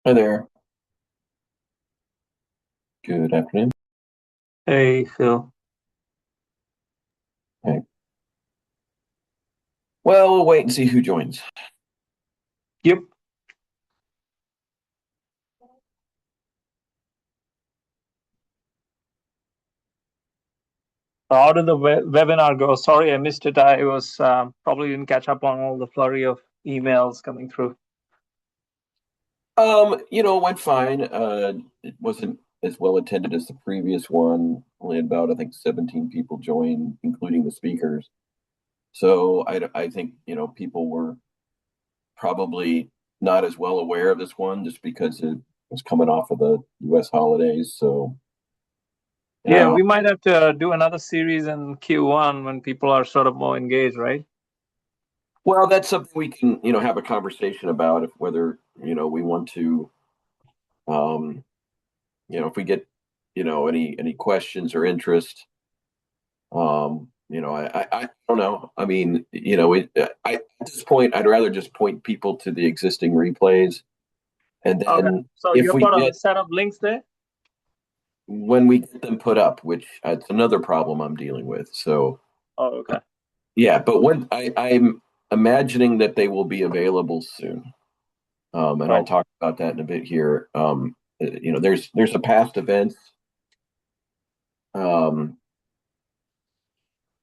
Hi there. Good afternoon. Hey, Phil. Hey. Well, we'll wait and see who joins. Yep. How did the webinar go? Sorry, I missed it. I was probably didn't catch up on all the flurry of emails coming through. It went fine. It wasn't as well attended as the previous one. Only had about, I think, 17 people joined, including the speakers. So I think, people were probably not as well aware of this one just because it was coming off of the US holidays. So, Yeah, uh, we might have to do another series in Q1 when people are sort of more engaged, right? well, that's something we can, have a conversation about if whether, we want to, um, if we get, any questions or interest. I don't know. I mean, at this point, I'd rather just point people to the existing replays, and Okay. then So if you're we going to get set up links there? when we get them put up, which it's another problem I'm dealing with. So Oh, okay. yeah, but when I'm imagining that they will be available soon, and I'll Right. talk about that in a bit here. There's a past events. Um,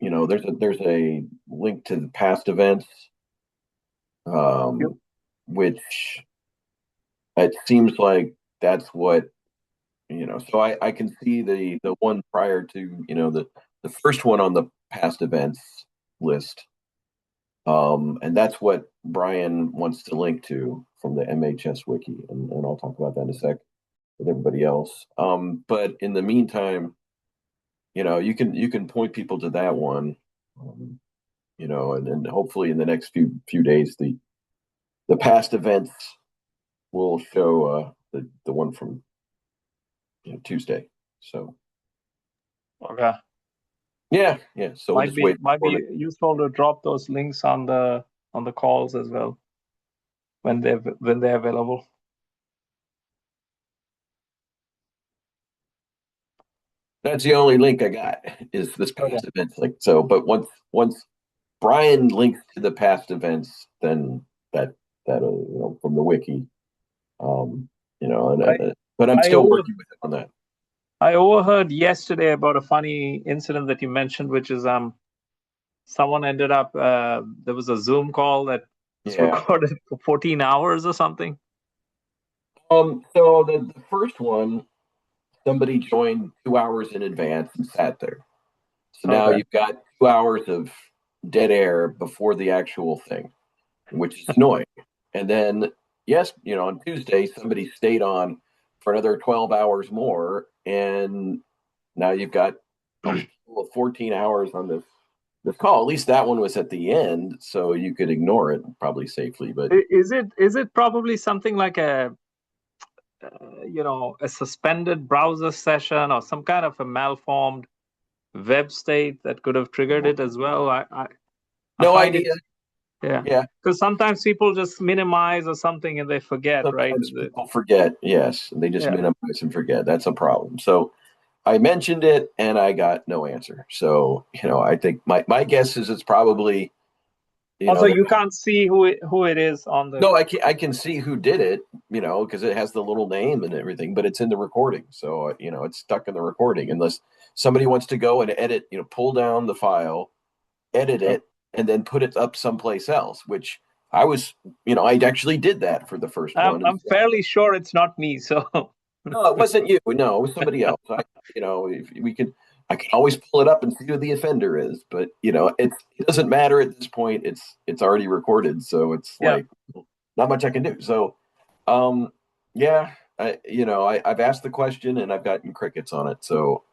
there's a link to the past events, Yep. um, which it seems like that's what so I can see the one prior to the first one on the past events list, and that's what Brian wants to link to from the MHS wiki, and I'll talk about that in a sec with everybody else. But in the meantime, you can point people to that one, um, and hopefully in the next few days the past events will show the one from Tuesday. So Okay. yeah, yeah. So we'll Might just be wait might for be it. useful to drop those links on the calls as well when they're available. That's the only link I got is this Okay. past events link. So, but once Brian links to the past events, then that from the wiki, um, I but I'm I still over working with him on that. I overheard yesterday about a funny incident that you mentioned, which is someone ended up there was a Zoom call that was Yeah. recorded for 14 hours or something. So the first one, somebody joined 2 hours in advance and sat there. So now Okay. you've got 2 hours of dead air before the actual thing, which is annoying. And then, yes, on Tuesday, somebody stayed on for another 12 hours more. And now you've got a total of 14 hours on this call. At least that one was at the end, so you could ignore it probably safely. But Is it probably something like a suspended browser session or some kind of a malformed web state that could have triggered it as well? I no find it, idea. yeah, Yeah. because sometimes people just minimize or something and they forget, right? Sometimes people forget. Yes. They just Yeah. minimize and forget. That's a problem. So I mentioned it and I got no answer. So, I think my guess is it's probably, Also, they're you can't see who it is on the. no, I can see who did it, because it has the little name and everything, but it's in the recording. So, it's stuck in the recording unless somebody wants to go and edit, pull down the file, edit it, and then put it up someplace else, which I actually did that for the first I'm one. And I'm fairly sure it's not me. So no, it wasn't you. No, it was somebody else. If we could, I can always pull it up and see who the offender is, but it doesn't matter at this point. It's already recorded, so it's yeah. like not much I can do. So, um, yeah, I've asked the question and I've gotten crickets on it. So,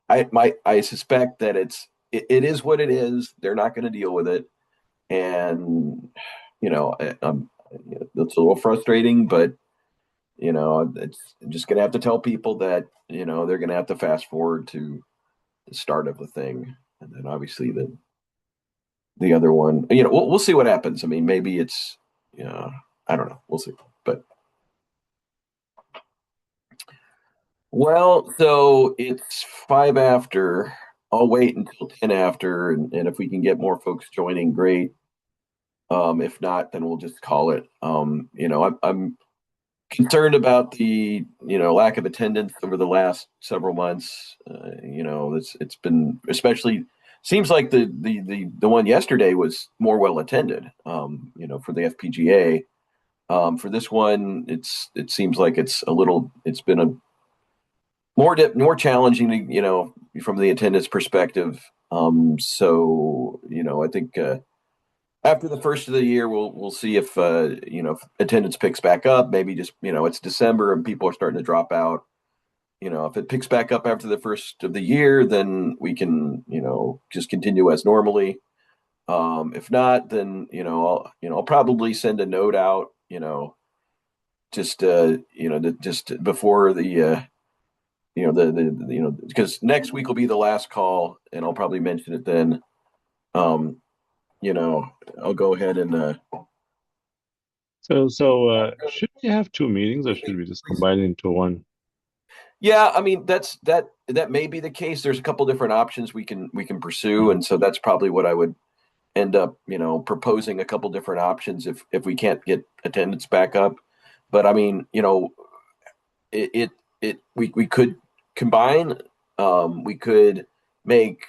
I suspect that it is what it is. They're not going to deal with it, and it's a little frustrating, but it's I'm just going to have to tell people that they're going to have to fast forward to the start of the thing, and then obviously the other one. We'll see what happens. I mean, maybe it's I don't know. We'll see, but. Well, so it's five after. I'll wait until 10 after, and if we can get more folks joining, great. If not, then we'll just call it. I'm concerned about the lack of attendance over the last several months. It's been especially seems like the one yesterday was more well attended. For the FPGA. For this one, it seems like it's been a more challenging, from the attendance perspective. I think after the first of the year, we'll see if attendance picks back up. Maybe just it's December and people are starting to drop out. If it picks back up after the first of the year, then we can just continue as normally. If not, then I'll probably send a note out. Just before because next week will be the last call, and I'll probably mention it then. Um, you know, I'll go ahead and Should we have two meetings or should we just combine it into one? yeah, I mean that may be the case. There's a couple different options we can pursue, and so that's probably what I would end up, proposing a couple different options if we can't get attendance back up. But I mean, it it, we could combine. We could make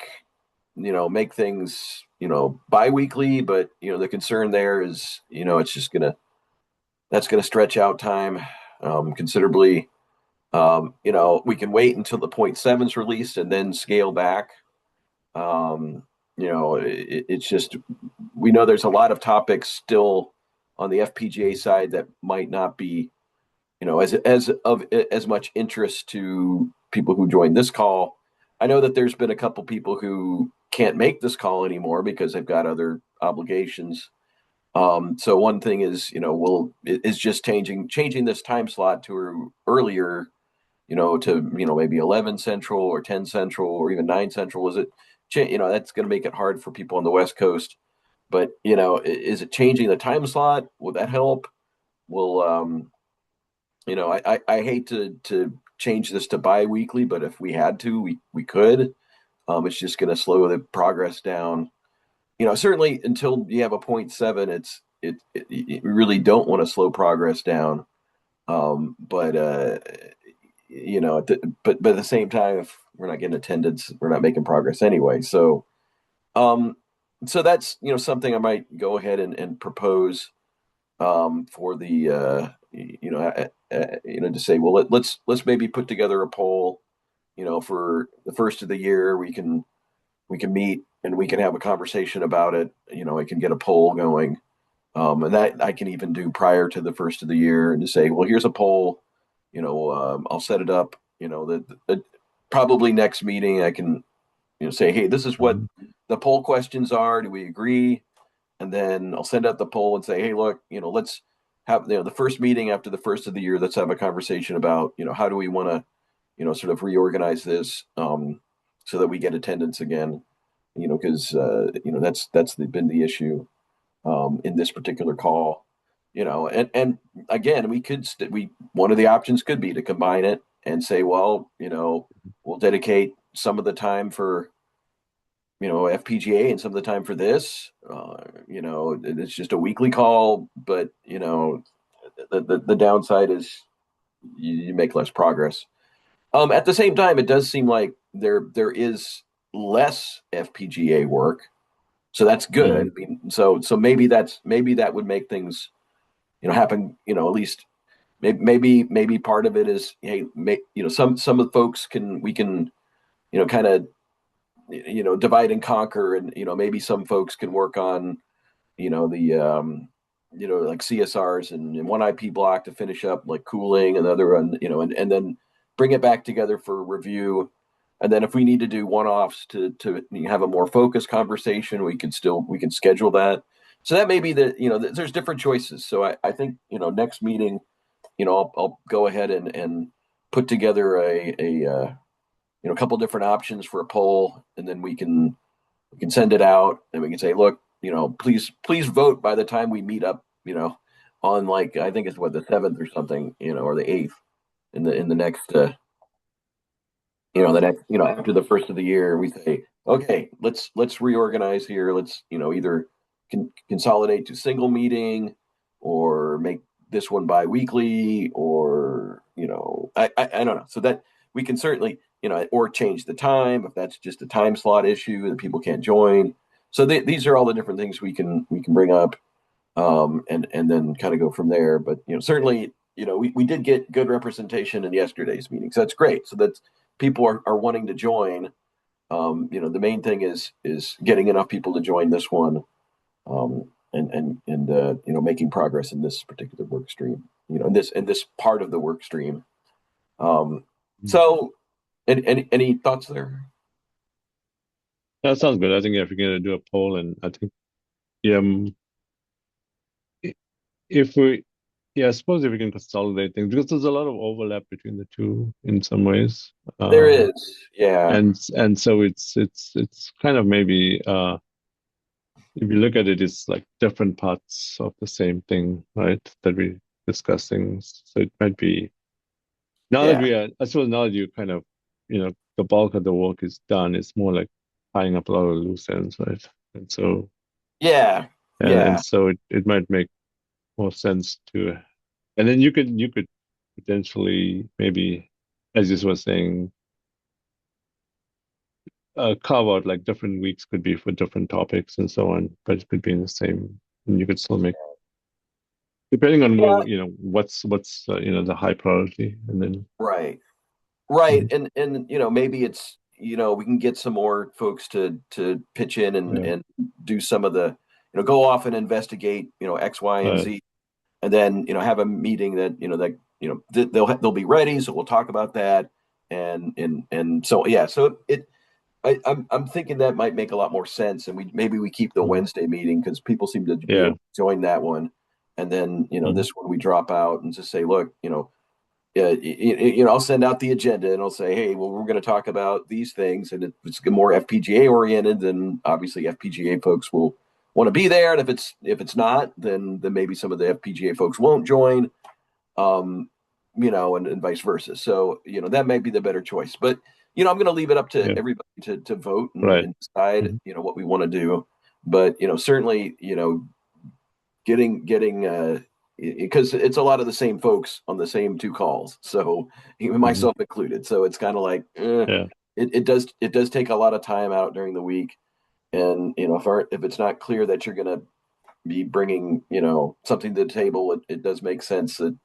make things biweekly, but the concern there is it's just that's gonna stretch out time considerably. We can wait until the point seven is released and then scale back. Um, it's just we know there's a lot of topics still on the FPGA side that might not be as much interest to people who join this call. I know that there's been a couple people who can't make this call anymore because they've got other obligations. So one thing is, is just changing this time slot to earlier, to maybe 11 Central or 10 Central or even 9 Central. Is it, that's going to make it hard for people on the West Coast. But is it changing the time slot? Will that help? Will I hate to change this to bi-weekly, but if we had to, we could. It's just going to slow the progress down. Certainly until you have a point seven, you really don't want to slow progress down. But but at the same time, if we're not getting attendance, we're not making progress anyway. Um, so that's something I might go ahead and propose for the to say, well, let's maybe put together a poll. For the first of the year, we can meet and we can have a conversation about it. I can get a poll going, and that I can even do prior to the first of the year, and to say, well, here's a poll. I'll set it up. Probably next meeting I can say, hey, this is what Mhm. the poll questions are. Do we agree? And then I'll send out the poll and say, hey, look, let's have the first meeting after the first of the year. Let's have a conversation about how do we want to sort of reorganize this so that we get attendance again. Because that's been the issue in this particular call. And again, we one of the options could be to combine it and say, well, we'll dedicate some of the time for FPGA and some of the time for this. It's just a weekly call, but the downside is you make less progress. At the same time, it does seem like there is less FPGA work, so that's good. Mhm. I mean, so maybe that would make things happen. At least maybe part of it is, hey, some of the folks we can kind of divide and conquer, and maybe some folks can work on the like CSRs and one IP block to finish up like cooling, and the other one, and then bring it back together for review. And then if we need to do one-offs to have a more focused conversation, we can schedule that. So that may be there's different choices. So I think next meeting, I'll go ahead and put together a couple different options for a poll, and then we can send it out, and we can say, look, please vote by the time we meet up, on, like, I think it's what, the 7th or something, or the 8th in the next the next, after the first of the year, we say, okay, let's reorganize here. Let's, either consolidate to single meeting or make this one bi-weekly, or, I don't know. So that we can certainly, or change the time if that's just a time slot issue that people can't join. So these are all the different things we can bring up, and then kind of go from there. But certainly, we did get good representation in yesterday's meeting, so that's great. So that's people are wanting to join. The main thing is getting enough people to join this one, and making progress in this particular work stream. In this part of the work stream. So, any thoughts there? That sounds good. I think if you're going to do a poll, and I think, yeah, if we, yeah, I suppose if we can consolidate things, because there's a lot of overlap between the two in some ways. There is, yeah, And so it's kind of maybe if you look at it, it's like different parts of the same thing, right? That we're discussing. So it might be now that yeah, we are, I suppose now that you kind of, the bulk of the work is done, it's more like tying up a lot of loose ends, right? And so yeah, and yeah, so it might make more sense to, and then you could potentially maybe, as you were saying, carve out like different weeks could be for different topics and so on, but it could be in the same, and you could still make, depending on yeah. what, what's the high priority, and then Right. Right. Mhm. And maybe it's, we can get some more folks to pitch in and Yeah, do some of the, go off and investigate, X, Y, and uh, Z, and then, have a meeting that they'll be ready. So we'll talk about that. And so, yeah, so I'm thinking that might make a lot more sense. And we keep the mhm. Wednesday meeting because people seem to be Yeah, able to join that one. And then, mhm. this one we drop out and just say, look, I'll send out the agenda and I'll say, hey, well, we're going to talk about these things, and if it's more FPGA oriented, then obviously FPGA folks will want to be there, and if it's not, then maybe some of the FPGA folks won't join, um, and vice versa. So that may be the better choice, but I'm going to leave it up to Yeah, everybody to vote and, right. and decide Mhm. what we want to do. But certainly getting because it's a lot of the same folks on the same two calls, so even Mhm. myself included, so it's kind of like Yeah. it does take a lot of time out during the week. And if it's not clear that you're going to be bringing something to the table, it does make sense that,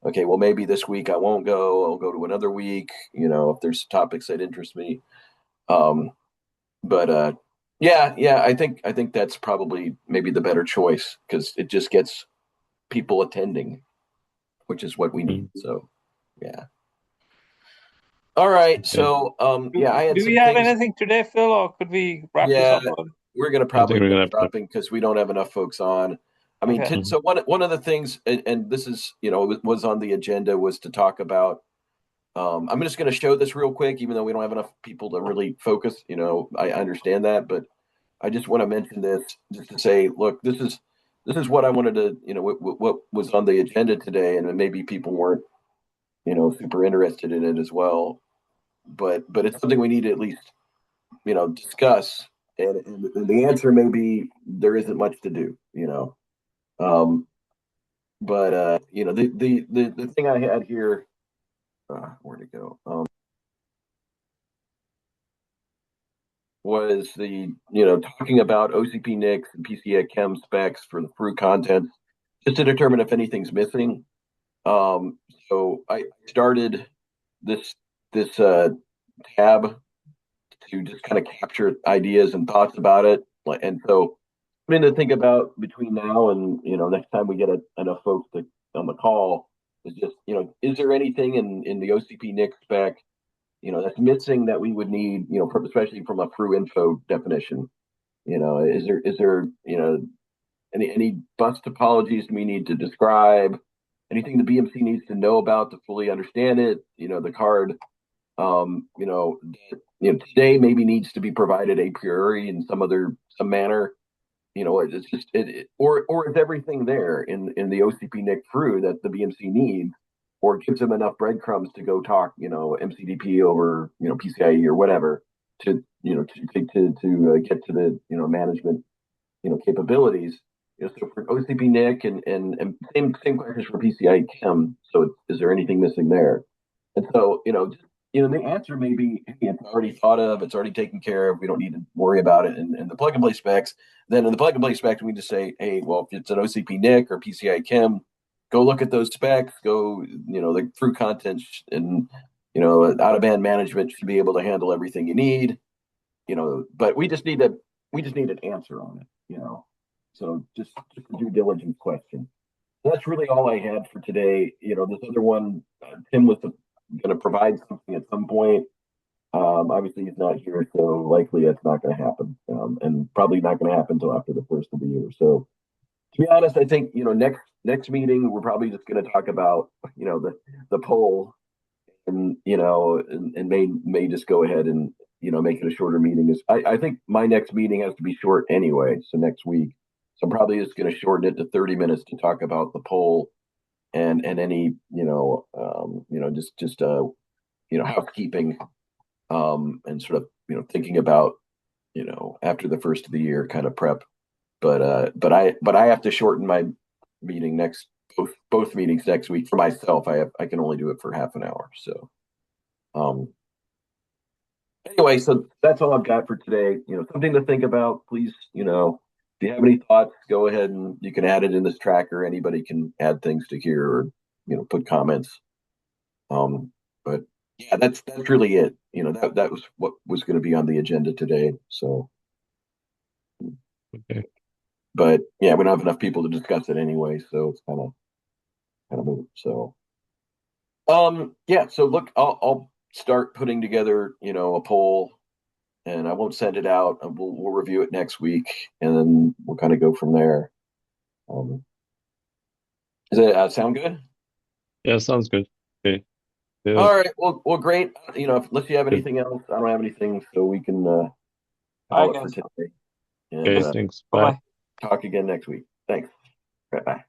okay, well, maybe this week I won't go, I'll go to another week, if there's topics that interest me. Um but yeah, I think that's probably maybe the better choice, because it just gets people attending, which is what we need. Mhm. So, yeah. All right. Okay. So, Do, yeah, I had do we some have things. anything today, Phil, or could we wrap this Yeah, up early? we're going to I think probably we're end gonna up have to. dropping because we don't have enough folks on. I mean, Okay. Mhm. so one of the things, and this is, was on the agenda, was to talk about. I'm just going to show this real quick, even though we don't have enough people to really focus. I understand that, but I just want to mention this just to say, look, this is what I wanted to, what was on the agenda today, and maybe people weren't, super interested in it as well. But it's something we need to at least, discuss. And the answer may be there isn't much to do. Um, but the thing I had here, where'd it go? Was talking about OCP NICs and PCI chem specs for the through content, just to determine if anything's missing. So I started this this tab to just kind of capture ideas and thoughts about it. And so, I mean, to think about between now and next time we get enough folks on the call, is just is there anything in the OCP NIC spec that's missing that we would need, especially from a through info definition. Is there any bus topologies we need to describe? Anything the BMC needs to know about to fully understand it? The card today maybe needs to be provided a priori in some manner. It's just or is everything there in the OCP NIC through that the BMC needs? or gives them enough breadcrumbs to go talk, MCDP over, PCIe or whatever to, to get to the, management, capabilities. So for OCP NIC and same questions for PCI Chem. So is there anything missing there? And so, the answer may be, hey, it's already thought of, it's already taken care of, we don't need to worry about it. And the plug and play specs, then in the plug and play specs, we just say, hey, well, if it's an OCP NIC or PCI Chem, go look at those specs, go, the through content and, out of band management should be able to handle everything you need, but we just need an answer on it, So just a due diligence question. So that's really all I had for today. This other one, Tim was going to provide something at some point. Obviously, he's not here, so likely that's not going to happen, and probably not going to happen until after the first of the year. So, to be honest, I think next meeting we're probably just going to talk about the poll, and and may just go ahead and make it a shorter meeting. I think my next meeting has to be short anyway, so next week. So I'm probably just going to shorten it to 30 minutes to talk about the poll and any just housekeeping, and sort of thinking about after the first of the year kind of prep. But I have to shorten my meeting both meetings next week for myself. I can only do it for half an hour. So anyway, so that's all I've got for today. Something to think about. Please, if you have any thoughts, go ahead and you can add it in this tracker. Anybody can add things to here or put comments. But yeah, that's really it. That was what was going to be on the agenda today. So Okay. But yeah, we don't have enough people to discuss it anyway, so it's kind of moot. So yeah, so look, I'll start putting together a poll, and I won't send it out. We'll review it next week, and then we'll kind of go from there. Does it sound good? Yeah, sounds good. Okay. Yeah. All right. Well, great. Unless you have anything else, I don't have anything, so we can call it for today. And Okay, thanks. Bye Bye. bye. talk again next week. Thanks. Right, bye.